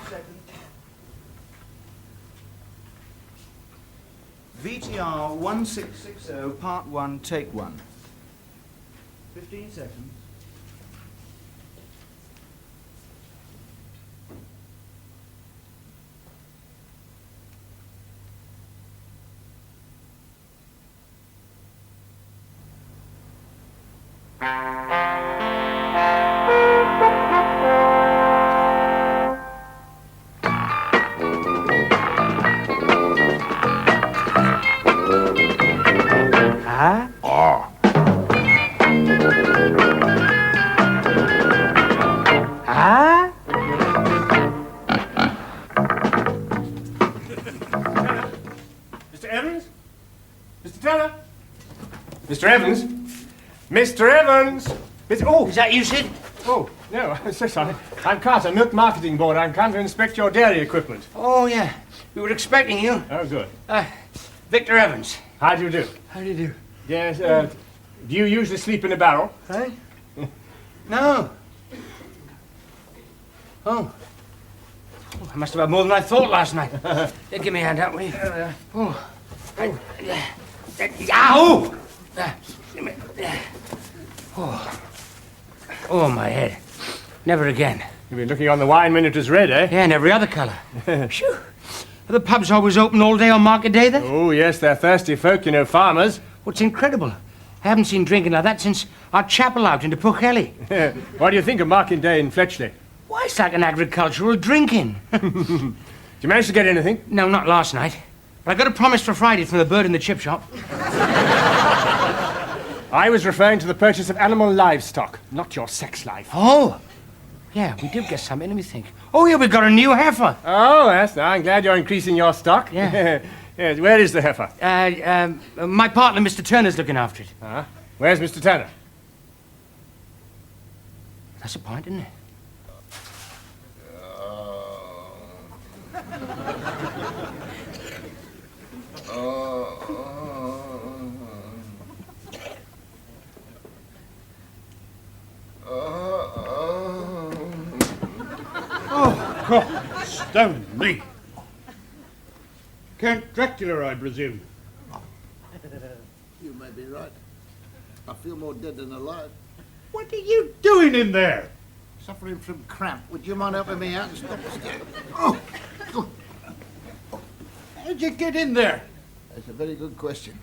seconds. VTR 1660, part 1, take 1. 15 seconds. Mr. Evans? Mr. Teller? Mr. Evans? Mr. Evans! Oh! Is that you, Sid? Oh, no, I'm so sorry. I'm Carter, Milk Marketing Board. I'm come to inspect your dairy equipment. Oh, yeah. We were expecting you. Oh, good. Victor Evans. How do you do? How do you do? Yes, do you usually sleep in a barrel? Huh? No. Oh. I must have had more than I thought last night. Here, give me a hand out, will you? Oh. Ow! Oh, my head. Never again. You've been looking on the wine when it was red, eh? Yeah, and every other colour. Phew. Are the pubs always open all day on market day, then? Oh, yes, they're thirsty folk, you know, farmers. What's incredible? I haven't seen drinking like that since our chapel out into Pwllheli. What do you think of market day in Fletchley? Why, it's like an agricultural drinking. Did you manage to get anything? No, not last night. But I got a promise for Friday from the bird in the chip shop. I was referring to the purchase of animal livestock, not your sex life. Oh. Yeah, we did get something, let me think. Oh, yeah, we've got a new heifer. Oh, yes, I'm glad you're increasing your stock. Yeah. Yes, where is the heifer? My partner, Mr. Turner's looking after it. Where's Mr. Turner? That's a point, isn't it? God, stone me. Count Dracula, I presume. You may be right. I feel more dead than alive. What are you doing in there? Suffering from cramp. Would you mind helping me out and stop the step? Oh, God. How'd you get in there? That's a very good question.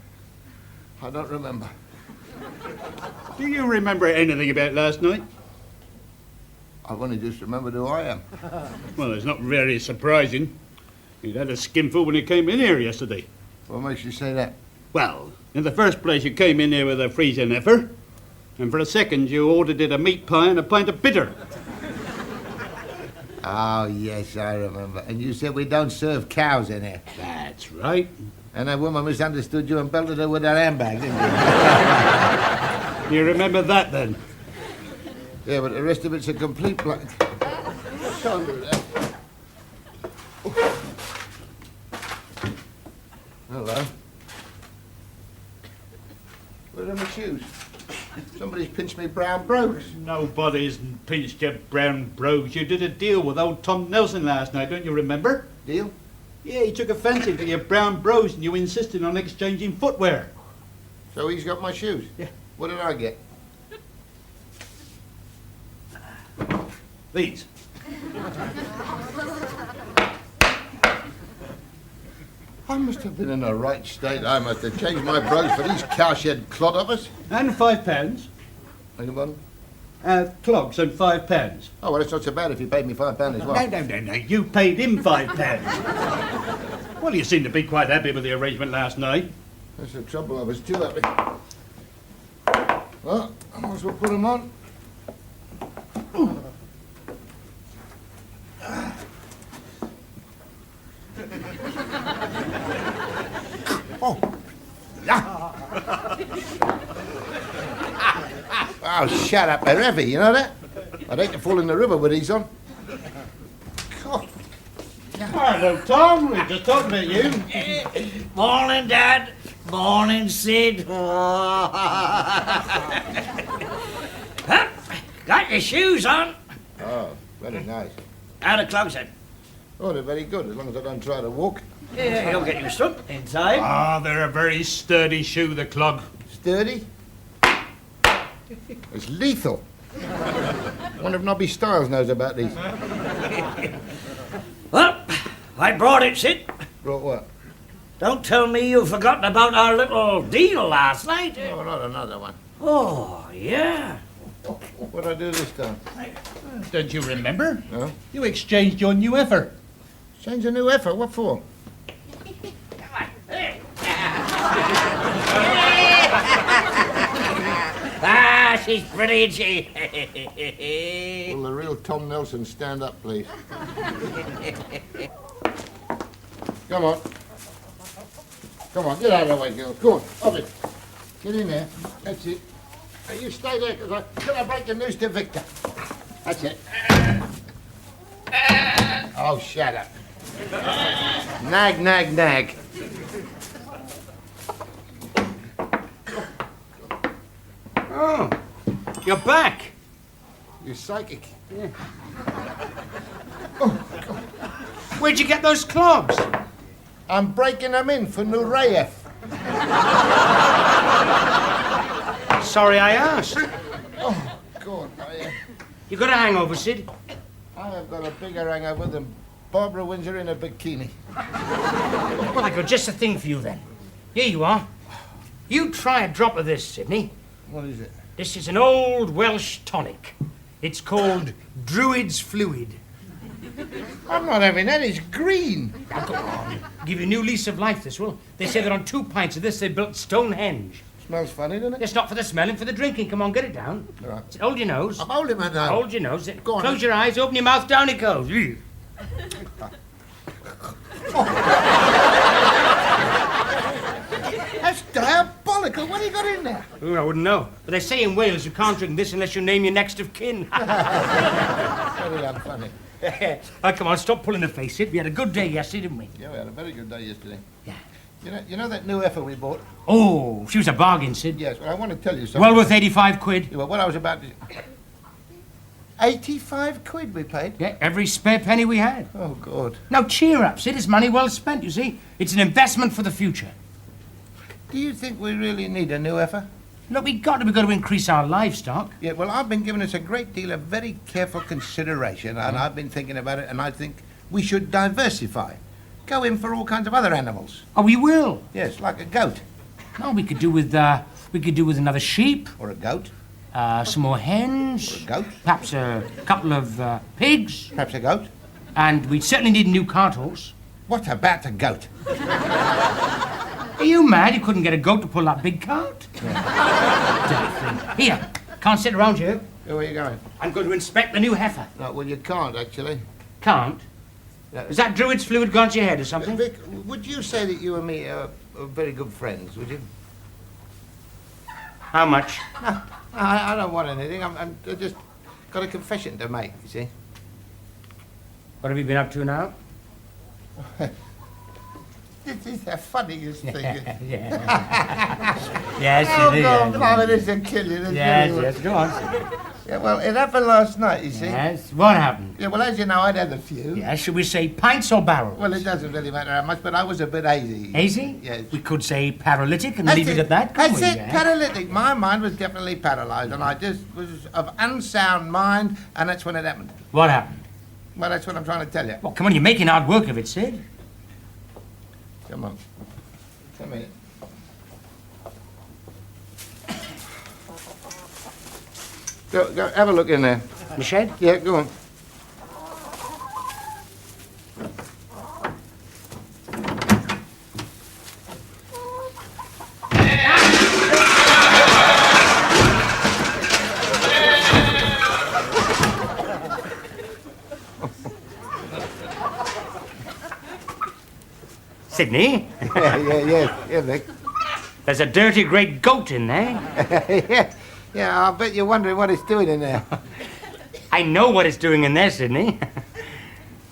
I don't remember. Do you remember anything about last night? I've only just remembered who I am. Well, it's not very surprising. You'd had a skinful when you came in here yesterday. What makes you say that? Well, in the first place, you came in here with a freezing heifer. And for a second, you ordered it a meat pie and a pint of bitter. Oh, yes, I remember. And you said we don't serve cows in here. That's right. And that woman misunderstood you and belted her with her handbag, didn't you? You remember that, then? Yeah, but the rest of it's a complete blank. Can't do that. Hello. Where are my shoes? Somebody's pinched me brown brogues. Nobody's pinched your brown brogues. You did a deal with old Tom Nelson last night, don't you remember? Deal? Yeah, he took a fancy to your brown brogues and you insisted on exchanging footwear. So he's got my shoes? Yeah. What did I get? These. I must have been in the right state. I must have changed my brogues for these cowshed clodhoppers. And £5. Beg your pardon? Clogs and £5. Oh, well, it's not so bad if you paid me £5 as well. No. You paid him £5. Well, you seem to be quite happy with the arrangement last night. That's the trouble. I was too happy. Well, I might as well put them on. Oh. Oh, shut up. They're heavy, you know that? I'd hate to fall in the river with these on. God. Hello, Tom. We were just talking about you. Morning, Dad. Morning, Sid. Huh? Got your shoes on? Oh, very nice. How the clogs then? Oh, they're very good, as long as I don't try to walk. Yeah, you'll get used to it in time. Ah, they're a very sturdy shoe, the clog. Sturdy. It's lethal. I wonder if Nobby Styles knows about these. Well, I brought it, Sid. Brought what? Don't tell me you've forgotten about our little deal last night. Oh, not another one. Oh, yeah. What'd I do this time? Don't you remember? No. You exchanged your new effer. Change a new effort. What for? Ah, she's pretty, isn't she? Will the real Tom Nelson stand up, please? Come on. Come on, get out of the way, girls. Go on, off it. Get in there. That's it. Hey, you stay there, because I break the news to Victor. That's it. Oh, shut up. Nag, nag, nag. Oh, you're back. You're psychic. Where'd you get those clogs? I'm breaking them in for Nureyev. Sorry I asked. Oh, God, You got a hangover, Sid? I have got a bigger hangover than Barbara Windsor in a bikini. Well, I got just the thing for you then. Here you are. You try a drop of this, Sidney. What is it? This is an old Welsh tonic. It's called Druid's Fluid. I'm not having that. It's green. Now, go on. Give you a new lease of life, this will. They say that on 2 pints of this, they built Stonehenge. Smells funny, doesn't it? It's not for the smelling, for the drinking. Come on, get it down. All right. Hold your nose. I'm holding my nose. Hold your nose. Go on, Close then. your eyes, open your mouth, down it goes. That's diabolical. What have you got in there? I wouldn't know. But they say in Wales you can't drink this unless you name your next of kin. Very unfunny. Oh, come on, stop pulling the face, Sid. We had a good day yesterday, didn't we? Yeah, we had a very good day yesterday. Yeah. You know that new effort we bought? Oh, she was a bargain, Sid. Yes, well, I want to tell you something. Well worth 85 quid. Yeah, well, what I was about to... 85 quid we paid? Yeah, every spare penny we had. Oh, God. Now, cheer up, Sid. It's money well spent, you see. It's an investment for the future. Do you think we really need a new effort? Look, we've got to increase our livestock. Yeah, well, I've been giving this a great deal of very careful consideration, and I've been thinking about it, and I think we should diversify. Go in for all kinds of other animals. Oh, we will. Yes, like a goat. No, we could do with another sheep, Or a goat. some more hens, Or a goat. perhaps a couple of pigs, Perhaps a goat. and we'd certainly need a new cart horse. What about a goat? Are you mad? You couldn't get a goat to pull that big cart? Here, can't sit around here. Where are you going? I'm going to inspect the new heifer. No, well, you can't, actually. Can't? Is that Druid's fluid gone to your head or something? Vic, would you say that you and me are very good friends, would you? How much? No, I don't want anything. I just got a confession to make, you see. What have you been up to now? This is the funniest thing. Yes, Oh, it is. God, Blimey, this will kill you. This Yes, really will. yes, go on. Yeah, well, it happened last night, you see. Yes, what happened? Yeah, well, as you know, I'd had a few. Yes, should we say pints or barrels? Well, it doesn't really matter how much, but I was a bit hazy. Hazy? Yes. We could say paralytic and That's leave it at that, couldn't That's we? it, Yeah? paralytic. My mind was definitely paralysed, and I just was of unsound mind, and that's when it happened. What happened? Well, that's what I'm trying to tell you. Well, come on, you're making hard work of it, Sid. Come on. Come here. Go, have a look in there. The shed? Yeah, go on. Sidney, yeah, Vic. there's a dirty great goat in there. yeah, I bet you're wondering what it's doing in there. I know what it's doing in there, Sidney.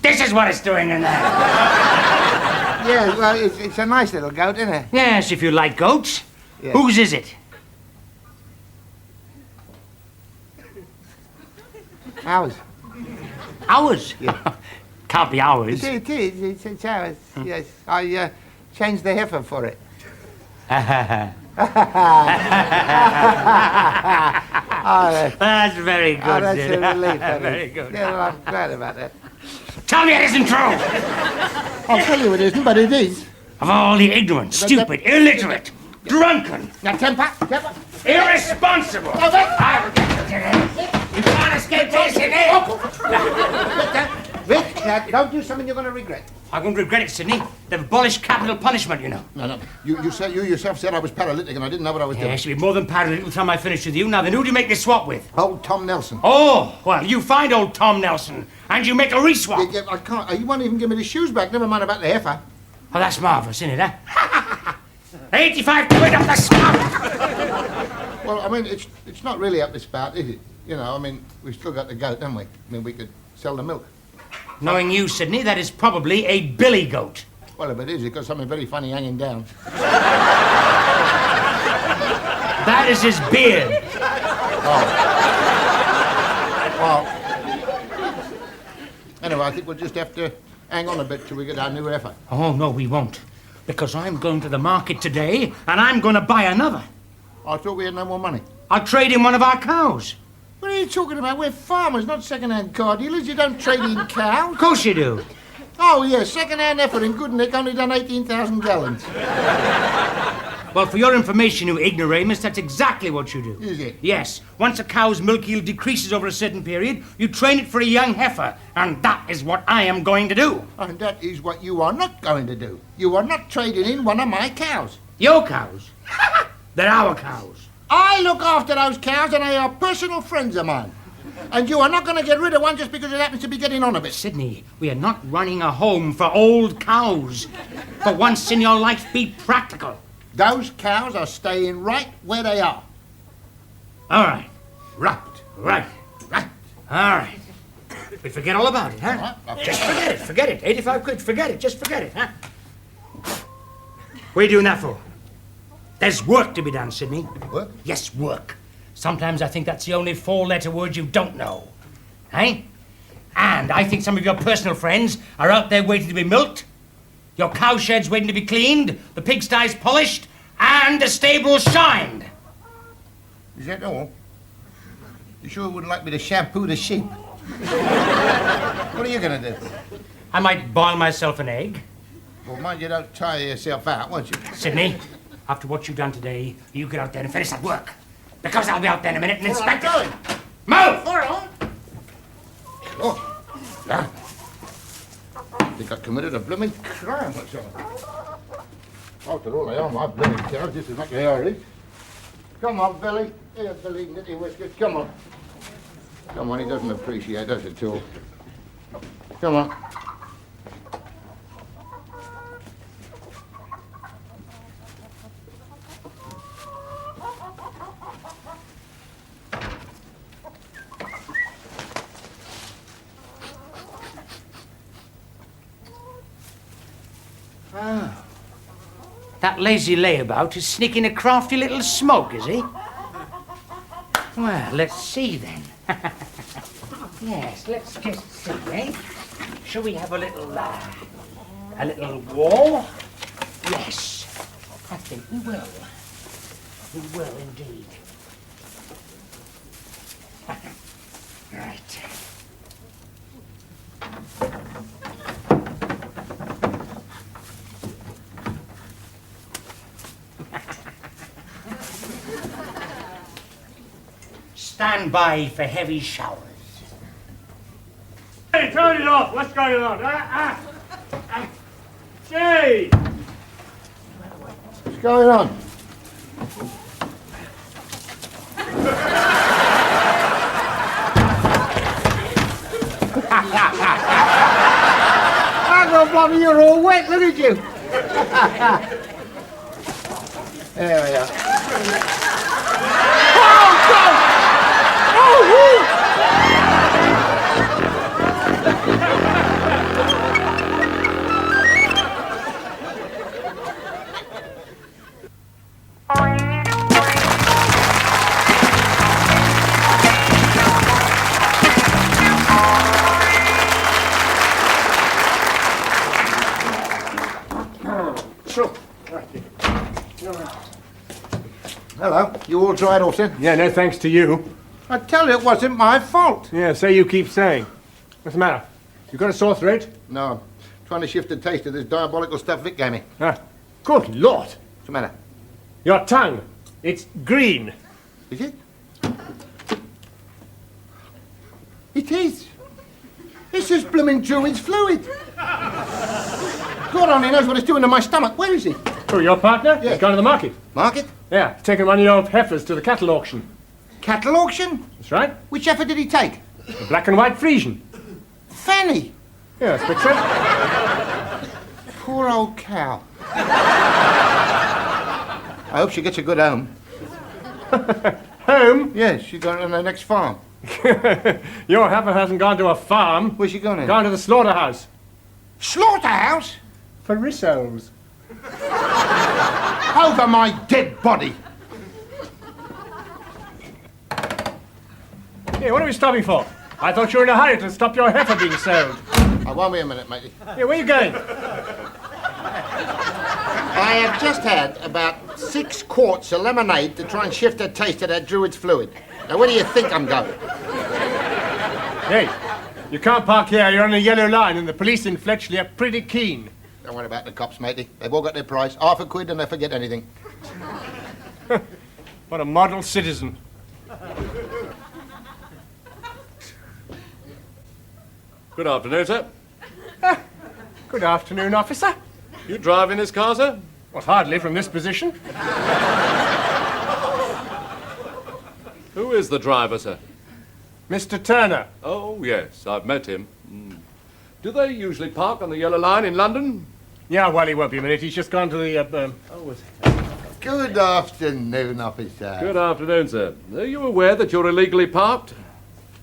This is what it's doing in there. Yeah, well, it's a nice little goat, isn't it? Yes, if you like goats. Yeah. Whose is it? Ours. Ours. Yeah. Can't be ours. It is. It's ours. Yes. I changed the heifer for it. That's very good, That's Sid. a relief. That Very is. good. Yeah, well, I'm glad about that. Tell me it isn't true! I'll tell you it isn't, but it is. Of all the ignorant, stupid, illiterate, drunken, Now, temper. irresponsible. You can't escape chasing it! Vic, now, don't do something you're going to regret. I won't regret it, Sidney. They've abolished capital punishment, you know. No. You yourself said I was paralytic and I didn't know what I was Yeah, I doing. should be more than paralytic by the time I finish with you. Now then, who do you make this swap with? Old Tom Nelson. Oh, well, you find old Tom Nelson, and you make a re-swap. Yeah, I can't. You won't even give me the shoes back. Never mind about the heifer. Oh, that's marvellous, isn't it, huh? 85 quid off the spout! Well, I mean, it's not really up the spout, is it? You know, I mean, we've still got the goat, haven't we? I mean, we could sell the milk. Knowing you, Sidney, that is probably a billy goat. Well, if it is, it's got something very funny hanging down. That is his beard. Well, anyway, I think we'll just have to hang on a bit till we get our new heifer. Oh, no, we won't. Because I'm going to the market today, and I'm going to buy another. I thought we had no more money. I'll trade in one of our cows. What are you talking about? We're farmers, not second-hand car dealers. You don't trade in cows. Of course you do. Oh, yeah, second-hand heifer in Goodnick only done 18,000 gallons. Well, for your information, you ignoramus, that's exactly what you do. Is it? Yes. Once a cow's milk yield decreases over a certain period, you train it for a young heifer. And that is what I am going to do. And that is what you are not going to do. You are not trading in one of my cows. Your cows? They're our cows. I look after those cows and they are personal friends of mine. And you are not going to get rid of one just because it happens to be getting on a bit. Sidney, we are not running a home for old cows. For once in your life, be practical. Those cows are staying right where they are. All right. Right. Right. Right. All right. We forget all about it, huh? All right. Just forget it. Forget it. 85 quid. Forget it. Just forget it, huh? What are you doing that for? There's work to be done, Sidney. Work? Yes, work. Sometimes I think that's the only four-letter word you don't know. Eh? And I think some of your personal friends are out there waiting to be milked, your cowshed's waiting to be cleaned, the pigsties polished, and the stables shined. Is that all? You sure wouldn't like me to shampoo the sheep? What are you going to do? I might boil myself an egg. Well, mind you don't tire yourself out, won't you? Sidney, after what you've done today, you get out there and finish that work. Because I'll be out there in a minute and inspect it. Move! All right. Oh, yeah. I think I committed a blooming crime or something. After all, they are my blooming cows, just as much as they are his. Come on, Billy. Here, Billy, Nitty Whiskers, come on. Come on, he doesn't appreciate us at all. Come on. That lazy layabout is sneaking a crafty little smoke, is he? Well, let's see then. Yes, let's just see, eh? Shall we have a little war? Yes, I think we will. We will indeed. Right. Stand by for heavy showers. Hey, turn it off. What's going on? Say! What's going on? Bobby, you're all wet, look at you. There we are. Oh, God! Oh, woo! Sure. Hello. You all dried off then? Yeah, no thanks to you. I tell you, it wasn't my fault. Yeah, so you keep saying. What's the matter? You got a sore throat? No, I'm trying to shift the taste of this diabolical stuff Vic gave me. Ah, good Lord. What's the matter? Your tongue. It's green. Is it? It is. It's just blooming Druid's fluid. God only knows what it's doing to my stomach. Where is he? Oh, your partner? Yeah. He's gone to the market. Market? Yeah, he's taken one of your old heifers to the cattle auction. Cattle auction? That's right. Which heifer did he take? The black and white Frisian. Fanny. Yeah, I expect so. Poor old cow. I hope she gets a good home. Home? Yes, she's going on the next farm. Your heifer hasn't gone to a farm. Where's she going in? Gone to the slaughterhouse. Slaughterhouse? For rissoles. Over my dead body. Hey, what are we stopping for? I thought you were in a hurry to stop your heifer being sold. I won't be a minute, matey. Hey, where are you going? I have just had about 6 quarts of lemonade to try and shift the taste of that Druid's fluid. Now, where do you think I'm going? Hey, you can't park here. You're on a yellow line, and the police in Fletchley are pretty keen. Don't worry about the cops, matey. They've all got their price. Half a quid and they forget anything. What a model citizen. Good afternoon, sir. Good afternoon, officer. You driving this car, sir? Well, hardly from this position. Who is the driver, sir? Mr. Turner. Oh, yes, I've met him. Do they usually park on the yellow line in London? Yeah, well, he won't be a minute. He's just gone to the, Good afternoon, officer. Good afternoon, sir. Are you aware that you're illegally parked?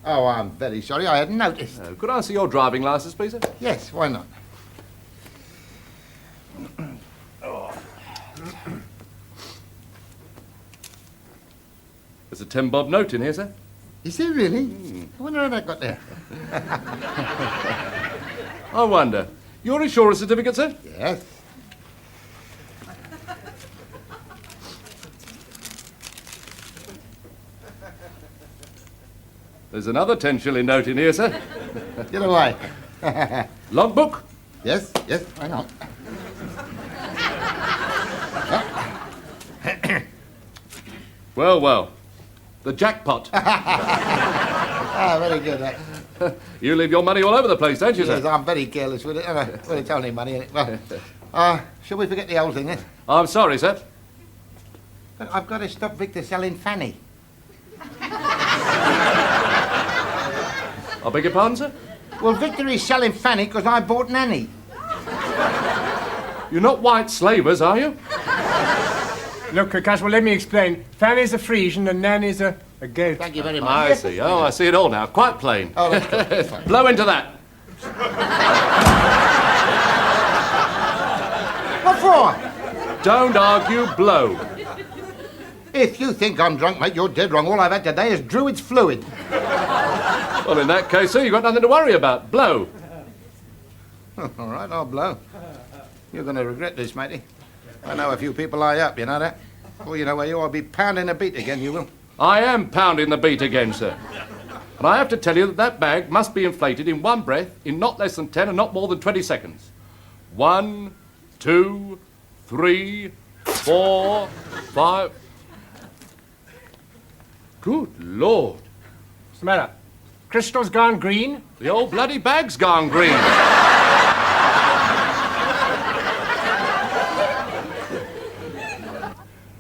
Oh, I'm very sorry. I hadn't noticed. Could I see your driving licence, please, sir? Yes, why not? There's a 10-bob note in here, sir. Is it really? I wonder how that got there. I wonder. Your insurance certificate, sir? Yes. There's another 10-shilling note in here, sir. Get away. Logbook? Yes, yes, hang on. Well, well. The jackpot. Ah, very good. You leave your money all over the place, don't you, Yes, sir? I'm very careless with it. Well, it's only money, isn't it? Well, shall we forget the old thing then? I'm sorry, sir. But I've got to stop Victor selling Fanny. I beg your pardon, sir? Well, Victor is selling Fanny because I bought Nanny. You're not white slavers, are you? Look, Caswell, let me explain. Fanny's a Frisian and Nanny's a goat. Thank you very much. I see. Oh, I see it all now. Quite plain. Oh, that's good. That's fine. Blow into that. What for? Don't argue, blow. If you think I'm drunk, mate, you're dead wrong. All I've had today is Druid's fluid. Well, in that case, sir, you've got nothing to worry about. Blow. All right, I'll blow. You're going to regret this, matey. I know a few people lie up, you know that? Before you know where you are, I'll be pounding a beat again, you will. I am pounding the beat again, sir. And I have to tell you that that bag must be inflated in one breath in not less than 10 and not more than 20 seconds. 1, 2, 3, 4, 5... Good Lord. What's the matter? Crystal's gone green? The old bloody bag's gone green.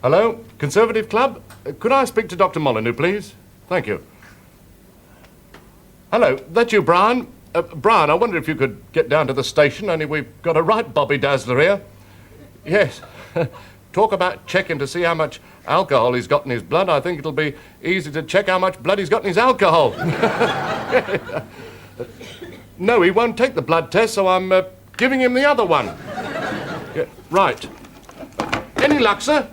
Hello, Conservative Club? Could I speak to Dr. Molyneux, please? Thank you. Hello, that you, Brian? Brian, I wonder if you could get down to the station, only we've got a right Bobby Dazzler here. Yes. Talk about checking to see how much alcohol he's got in his blood. I think it'll be easy to check how much blood he's got in his alcohol. No, he won't take the blood test, so I'm giving him the other one. Yeah, right. Any luck, sir?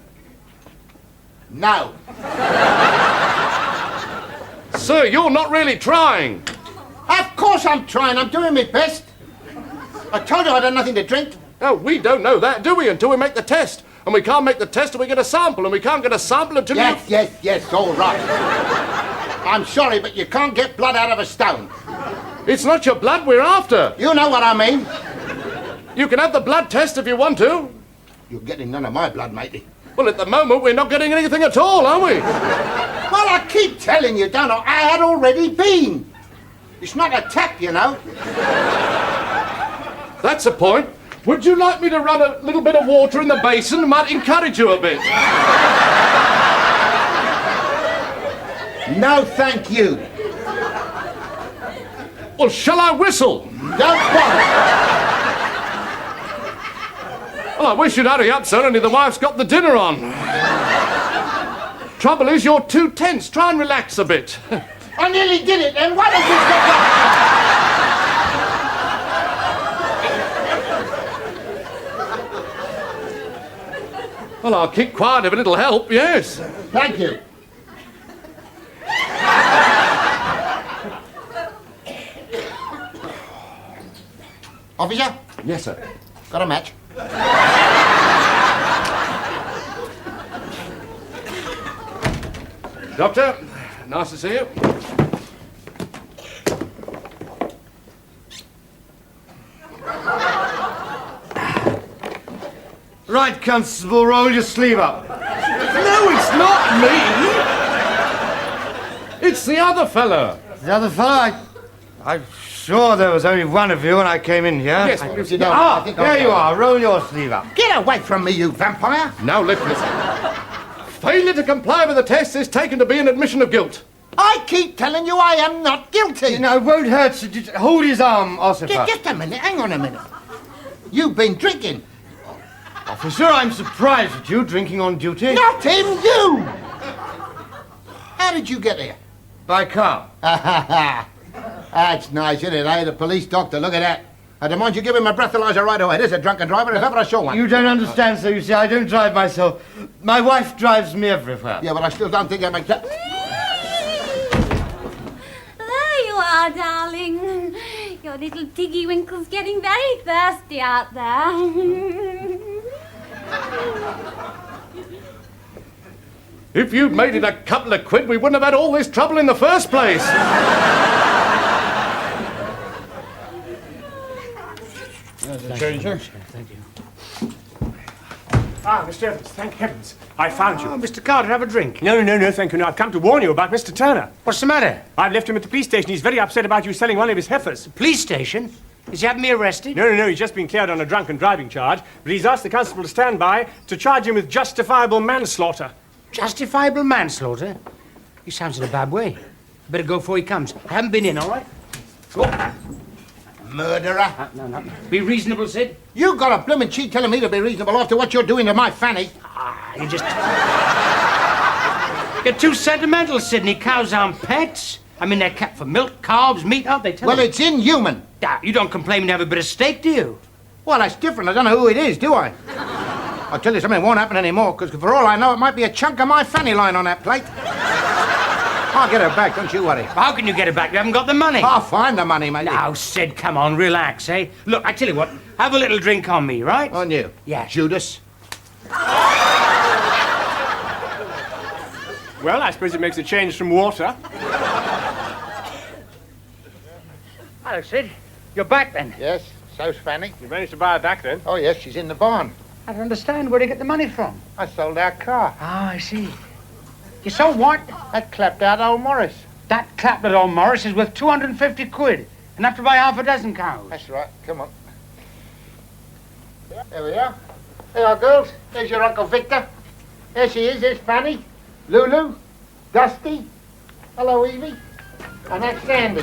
No. Sir, you're not really trying. Of course I'm trying. I'm doing my best. I told you I had nothing to drink. No, we don't know that, do we, until we make the test. And we can't make the test until we get a sample, and we can't get a sample until Yes, all right. I'm sorry, but you can't get blood out of a stone. It's not your blood we're after. You know what I mean. You can have the blood test if you want to. You're getting none of my blood, matey. Well, at the moment, we're not getting anything at all, are we? Well, I keep telling you, don't I? I had already been. It's not a tap, you know. That's a point. Would you like me to run a little bit of water in the basin? Might encourage you a bit. No, thank you. Well, shall I whistle? Don't bother. Well, I wish you'd hurry up, sir, only the wife's got the dinner on. Trouble is, you're too tense. Try and relax a bit. I nearly did it, then. Why don't you stop? Well, I'll keep quiet if it'll help, yes. Thank you. Officer? Yes, sir. Got a match? Doctor, nice to see you. Right, Constable, roll your sleeve up. No, it's not me. It's the other fella. The other fellow, I'm sure there was only one of you when I came in here. Yes, If you don't, I think There you are. Roll your sleeve up. Get away from me, you vampire! Now, listen. Failure to comply with the test is taken to be an admission of guilt. I keep telling you I am not guilty. You know, it won't hurt to just hold his arm, Ossifer. Just a minute, hang on a minute. You've been drinking. Officer, I'm surprised at you drinking on duty. Not him, you! How did you get here? By car. That's nice, isn't it? The police doctor, look at that. I demand you give him a breathalyzer right away. There's a drunken driver if ever I saw one. You don't understand, sir. You see, I don't drive myself. My wife drives me everywhere. Yeah, but I still don't think I make that... There you are, darling. Your little Tiggy Winkle's getting very thirsty out there. If you'd made it a couple of quid, we wouldn't have had all this trouble in the first place. Thank you. Ah, Mr. Evans, thank heavens. I found you. Oh, Mr. Carter, have a drink. No, thank you. No, I've come to warn you about Mr. Turner. What's the matter? I've left him at the police station. He's very upset about you selling one of his heifers. Police station? Is he having me arrested? No, he's just been cleared on a drunken driving charge, but he's asked the constable to stand by to charge him with justifiable manslaughter. Justifiable manslaughter? He sounds in a bad way. Better go before he comes. I haven't been in, all right? Go. Murderer. No. Be reasonable, Sid. You got a bloomin' cheat telling me to be reasonable after what you're doing to my Fanny. You just... You're too sentimental, Sidney. Cows aren't pets. I mean, they're kept for milk, carbs, meat, aren't they? Well, it's inhuman. You don't complain to have a bit of steak, do you? Well, that's different. I don't know who it is, do I? I'll tell you something, it won't happen anymore, because for all I know, it might be a chunk of my fanny lying on that plate. I'll get her back, don't you worry. How can you get it back? You haven't got the money. I'll find the money, mate. Now, Sid, come on, relax, eh? Look, I tell you what, have a little drink on me, right? On you? Yeah. Judas. Well, I suppose it makes a change from water. Hello, Sid. You're back, then? Yes, so's Fanny. You managed to buy her back, then? Oh, yes, she's in the barn. I don't understand. Where'd you get the money from? I sold our car. Ah, I see. You sold what? That clapped out old Morris. That claplet old Morris is worth 250 quid. Enough to buy half a dozen cows. That's right, come on. There we are. There you are, girls. There's your Uncle Victor. There she is, there's Fanny. Lulu. Dusty. Hello, Evie. And that's Sandy.